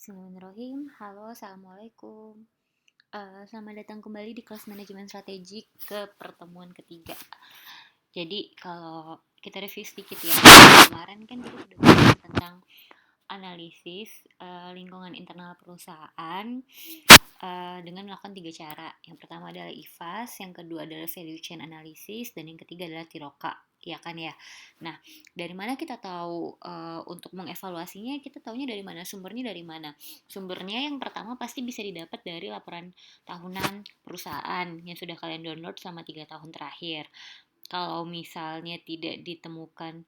Bismillahirrahmanirrahim. Halo, Assalamualaikum. Selamat datang kembali di kelas manajemen strategik ke pertemuan ketiga. Jadi kalau kita review sedikit ya, kemarin kan kita sudah bahas tentang analisis lingkungan internal perusahaan dengan melakukan 3 cara. Yang pertama adalah IFAS, yang kedua adalah value chain analysis, dan yang ketiga adalah TIROKA. Ya kan ya. Nah, dari mana kita tahu untuk mengevaluasinya? Kita tahunya dari mana? Sumbernya dari mana? Sumbernya yang pertama pasti bisa didapat dari laporan tahunan perusahaan yang sudah kalian download selama 3 tahun terakhir. Kalau misalnya tidak ditemukan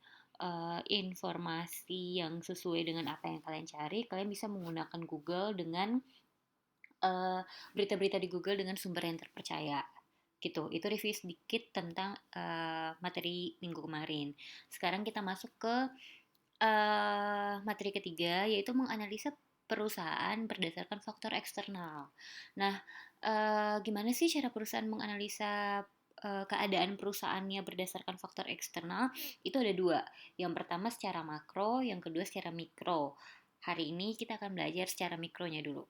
informasi yang sesuai dengan apa yang kalian cari, kalian bisa menggunakan Google dengan berita-berita di Google dengan sumber yang terpercaya gitu. Itu review sedikit tentang materi minggu kemarin. Sekarang kita masuk ke materi ketiga, yaitu menganalisa perusahaan berdasarkan faktor eksternal. Nah, gimana sih cara perusahaan menganalisa keadaan perusahaannya berdasarkan faktor eksternal? Itu ada dua. Yang pertama secara makro, yang kedua secara mikro. Hari ini kita akan belajar secara mikronya dulu.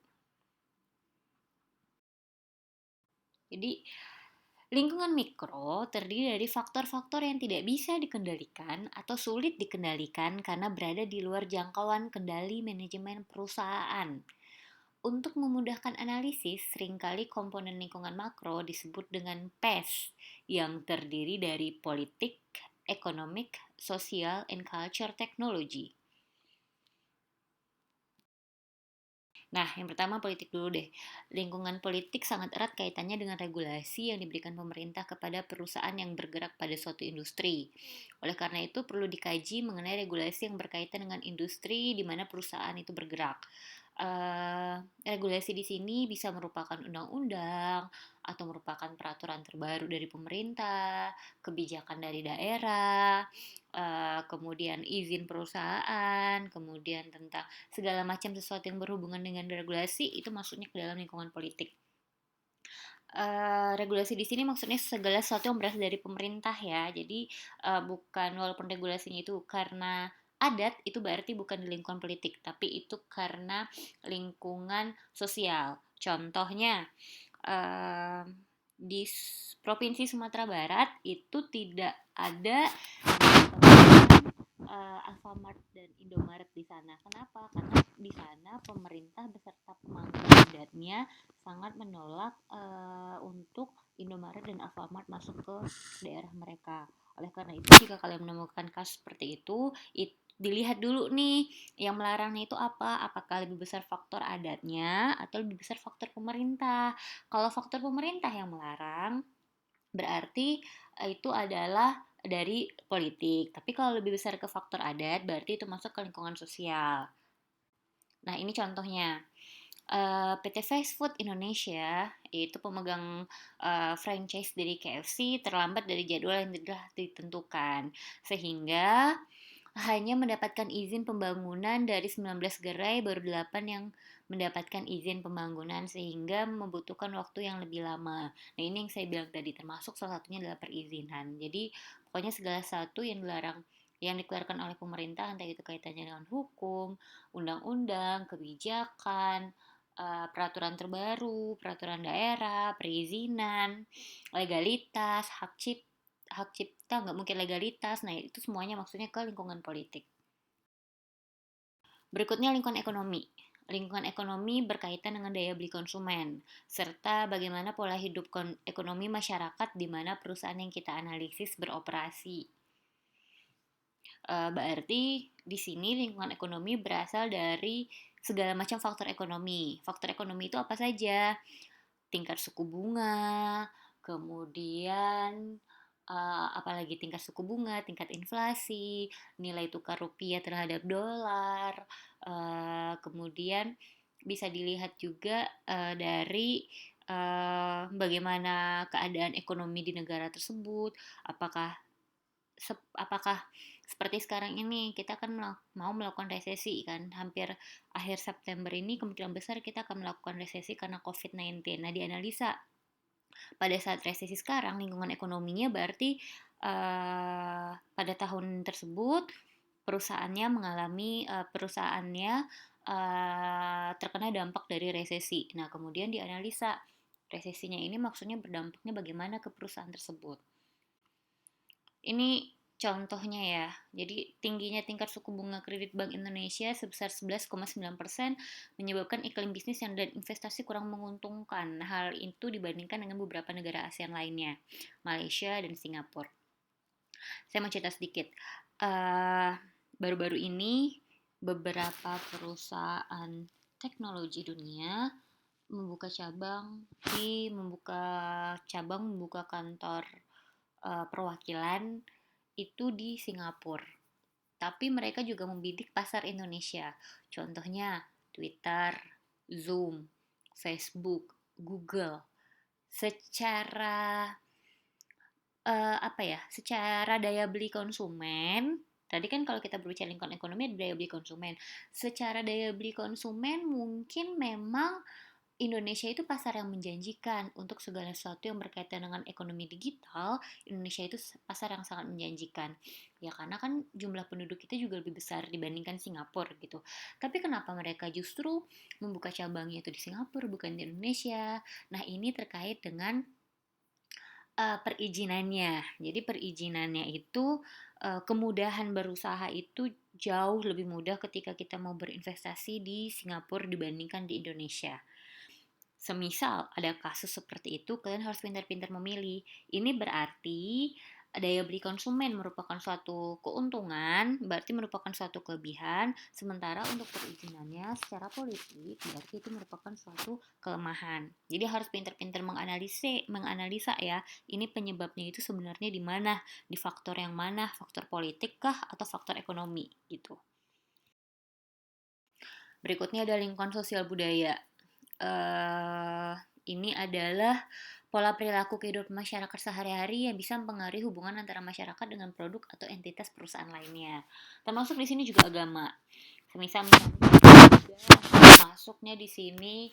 Jadi, lingkungan mikro terdiri dari faktor-faktor yang tidak bisa dikendalikan atau sulit dikendalikan karena berada di luar jangkauan kendali manajemen perusahaan. Untuk memudahkan analisis, seringkali komponen lingkungan makro disebut dengan PES yang terdiri dari politik, economic, social, and culture technology. Nah, yang pertama politik dulu deh. Lingkungan politik sangat erat kaitannya dengan regulasi yang diberikan pemerintah kepada perusahaan yang bergerak pada suatu industri. Oleh karena itu, perlu dikaji mengenai regulasi yang berkaitan dengan industri di mana perusahaan itu bergerak. Regulasi di sini bisa merupakan undang-undang atau merupakan peraturan terbaru dari pemerintah, kebijakan dari daerah, kemudian izin perusahaan, kemudian tentang segala macam sesuatu yang berhubungan dengan regulasi itu masuknya ke dalam lingkungan politik. Regulasi di sini maksudnya segala sesuatu yang berasal dari pemerintah ya. Jadi bukan walaupun regulasinya itu karena adat itu berarti bukan di lingkungan politik, tapi itu karena lingkungan sosial. Contohnya uh, di Provinsi Sumatera Barat itu tidak ada Alfamart dan Indomaret di sana. Kenapa? Karena di sana pemerintah beserta pemangku adatnya sangat menolak untuk Indomaret dan Alfamart masuk ke daerah mereka. Oleh karena itu, jika kalian menemukan kasus seperti itu dilihat dulu nih yang melarangnya itu apa, apakah lebih besar faktor adatnya atau lebih besar faktor pemerintah. Kalau faktor pemerintah yang melarang berarti itu adalah dari politik. Tapi kalau lebih besar ke faktor adat berarti itu masuk ke lingkungan sosial. Nah, ini contohnya. PT Fast Food Indonesia yaitu pemegang franchise dari KFC terlambat dari jadwal yang sudah ditentukan sehingga hanya mendapatkan izin pembangunan dari 19 gerai, baru 8 yang mendapatkan izin pembangunan sehingga membutuhkan waktu yang lebih lama. Nah, ini yang saya bilang tadi, termasuk salah satunya adalah perizinan. Jadi pokoknya segala sesuatu yang dilarang, yang dikeluarkan oleh pemerintah, entah itu kaitannya dengan hukum, undang-undang, kebijakan, peraturan terbaru, peraturan daerah, perizinan, legalitas, hak cipta, nggak mungkin legalitas. Nah, itu semuanya maksudnya ke lingkungan politik. Berikutnya lingkungan ekonomi. Lingkungan ekonomi berkaitan dengan daya beli konsumen, serta bagaimana pola hidup ekonomi masyarakat di mana perusahaan yang kita analisis beroperasi. Berarti di sini lingkungan ekonomi berasal dari segala macam faktor ekonomi. Faktor ekonomi itu apa saja? Tingkat suku bunga, kemudian apalagi tingkat suku bunga, tingkat inflasi, nilai tukar rupiah terhadap dolar, kemudian bisa dilihat juga dari bagaimana keadaan ekonomi di negara tersebut, apakah apakah seperti sekarang ini kita akan mau melakukan resesi kan, hampir akhir September ini kemungkinan besar kita akan melakukan resesi karena COVID-19. Nah, dianalisa pada saat resesi sekarang lingkungan ekonominya berarti pada tahun tersebut perusahaannya terkena dampak dari resesi. Nah, kemudian dianalisa resesinya ini maksudnya berdampaknya bagaimana ke perusahaan tersebut. Ini contohnya ya. Jadi tingginya tingkat suku bunga kredit Bank Indonesia sebesar 11,9% menyebabkan iklim bisnis dan investasi kurang menguntungkan. Hal itu dibandingkan dengan beberapa negara ASEAN lainnya, Malaysia dan Singapura. Saya mau cerita sedikit. Baru-baru ini beberapa perusahaan teknologi dunia membuka kantor perwakilan itu di Singapura. Tapi mereka juga membidik pasar Indonesia. Contohnya Twitter, Zoom, Facebook, Google. Secara secara daya beli konsumen, tadi kan kalau kita berbicara lingkungan ekonomi ada daya beli konsumen. Secara daya beli konsumen mungkin memang Indonesia itu pasar yang menjanjikan untuk segala sesuatu yang berkaitan dengan ekonomi digital. Indonesia itu pasar yang sangat menjanjikan. Ya karena kan jumlah penduduk kita juga lebih besar dibandingkan Singapura gitu. Tapi kenapa mereka justru membuka cabangnya itu di Singapura bukan di Indonesia? Nah, ini terkait dengan perizinannya. Jadi perizinannya itu kemudahan berusaha itu jauh lebih mudah ketika kita mau berinvestasi di Singapura dibandingkan di Indonesia. Semisal ada kasus seperti itu, kalian harus pintar-pintar memilih. Ini berarti daya beli konsumen merupakan suatu keuntungan, berarti merupakan suatu kelebihan, sementara untuk perizinannya secara politik berarti itu merupakan suatu kelemahan. Jadi harus pintar-pintar menganalisa ya, ini penyebabnya itu sebenarnya di mana, di faktor yang mana, faktor politik kah atau faktor ekonomi gitu. Berikutnya ada lingkungan sosial budaya. Ini adalah pola perilaku kehidupan masyarakat sehari-hari yang bisa mempengaruhi hubungan antara masyarakat dengan produk atau entitas perusahaan lainnya. Termasuk di sini juga agama. Misalnya masuknya di sini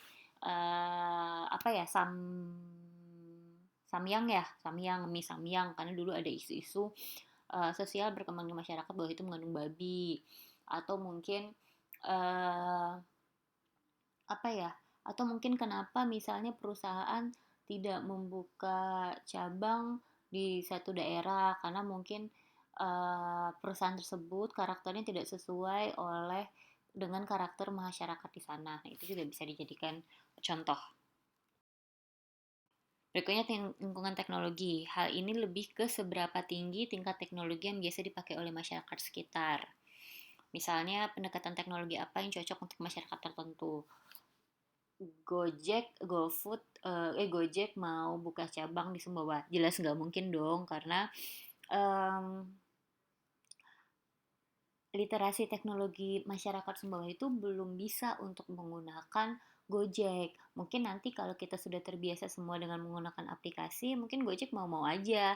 mie samyang karena dulu ada isu-isu sosial berkembang di masyarakat bahwa itu mengandung babi, atau mungkin atau mungkin kenapa misalnya perusahaan tidak membuka cabang di satu daerah karena mungkin perusahaan tersebut karakternya tidak sesuai dengan karakter masyarakat di sana. Nah, itu juga bisa dijadikan contoh. Berikutnya lingkungan teknologi. Hal ini lebih ke seberapa tinggi tingkat teknologi yang biasa dipakai oleh masyarakat sekitar. Misalnya pendekatan teknologi apa yang cocok untuk masyarakat tertentu. Gojek mau buka cabang di Sumbawa, jelas nggak mungkin dong karena literasi teknologi masyarakat Sumbawa itu belum bisa untuk menggunakan Gojek. Mungkin nanti kalau kita sudah terbiasa semua dengan menggunakan aplikasi, mungkin Gojek mau aja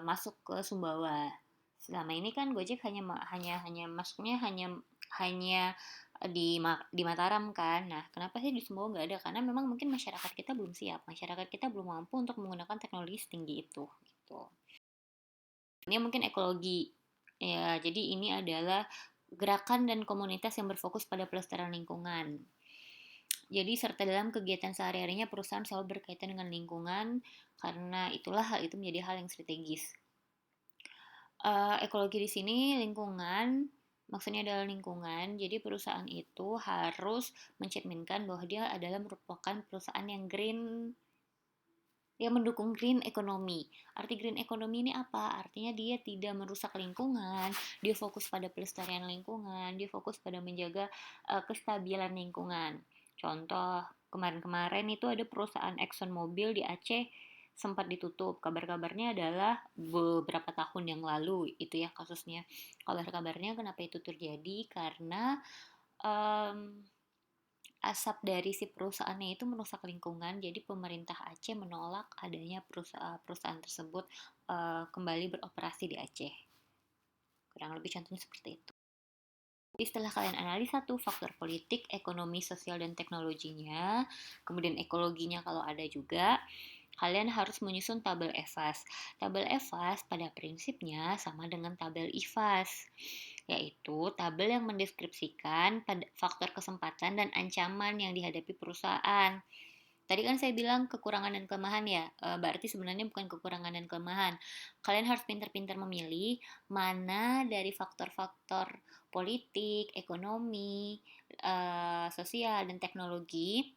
masuk ke Sumbawa. Selama ini kan Gojek hanya masuknya hanya di Mataram kan. Nah, kenapa sih di Sumbawa nggak ada? Karena memang mungkin masyarakat kita belum siap. Masyarakat kita belum mampu untuk menggunakan teknologi setinggi itu gitu. Ini mungkin ekologi. Ya, jadi ini adalah gerakan dan komunitas yang berfokus pada pelestarian lingkungan. Jadi serta dalam kegiatan sehari-harinya perusahaan selalu berkaitan dengan lingkungan karena itulah hal itu menjadi hal yang strategis. Ekologi di sini lingkungan, maksudnya adalah lingkungan. Jadi perusahaan itu harus mencerminkan bahwa dia adalah merupakan perusahaan yang green, yang mendukung green economy. Arti green economy ini apa? Artinya dia tidak merusak lingkungan, dia fokus pada pelestarian lingkungan, dia fokus pada menjaga kestabilan lingkungan. Contoh, kemarin-kemarin itu ada perusahaan Exxon Mobil di Aceh sempat ditutup. Kabar-kabarnya adalah beberapa tahun yang lalu itu ya kasusnya. Kabar-kabarnya kenapa itu terjadi? Karena asap dari si perusahaannya itu merusak lingkungan, jadi pemerintah Aceh menolak adanya perusahaan tersebut kembali beroperasi di Aceh. Kurang lebih contohnya seperti itu. Jadi setelah kalian analisa tuh faktor politik, ekonomi, sosial, dan teknologinya, kemudian ekologinya kalau ada juga, kalian harus menyusun tabel EVAS. Tabel EVAS pada prinsipnya sama dengan tabel IFAS. yaitu tabel yang mendeskripsikan faktor kesempatan dan ancaman yang dihadapi perusahaan. Tadi kan saya bilang kekurangan dan kelemahan ya, berarti sebenarnya bukan kekurangan dan kelemahan. Kalian harus pintar-pintar memilih mana dari faktor-faktor politik, ekonomi, sosial, dan teknologi,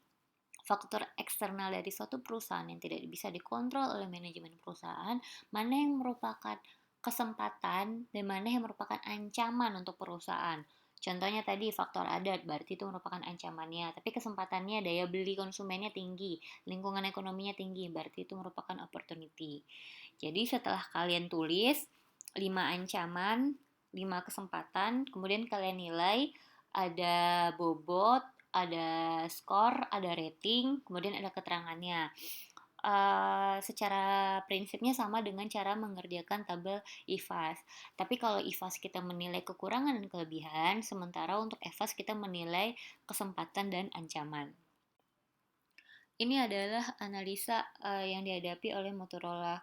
faktor eksternal dari suatu perusahaan yang tidak bisa dikontrol oleh manajemen perusahaan, mana yang merupakan kesempatan dan mana yang merupakan ancaman untuk perusahaan. Contohnya tadi faktor adat, berarti itu merupakan ancamannya, tapi kesempatannya daya beli konsumennya tinggi, lingkungan ekonominya tinggi, berarti itu merupakan opportunity. Jadi setelah kalian tulis 5 ancaman, 5 kesempatan, kemudian kalian nilai, ada bobot, ada skor, ada rating, kemudian ada keterangannya. Secara prinsipnya sama dengan cara mengerjakan tabel IFAS. Tapi kalau IFAS kita menilai kekurangan dan kelebihan, sementara untuk EFAS kita menilai kesempatan dan ancaman. Ini adalah analisa yang dihadapi oleh Motorola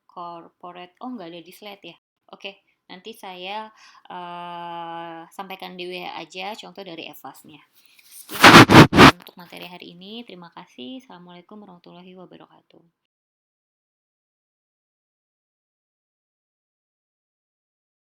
Corporate. Oh, nggak ada di slide ya? Oke, nanti saya sampaikan di WA aja contoh dari EFAS-nya. Sekian untuk materi hari ini. Terima kasih. Assalamualaikum warahmatullahi wabarakatuh.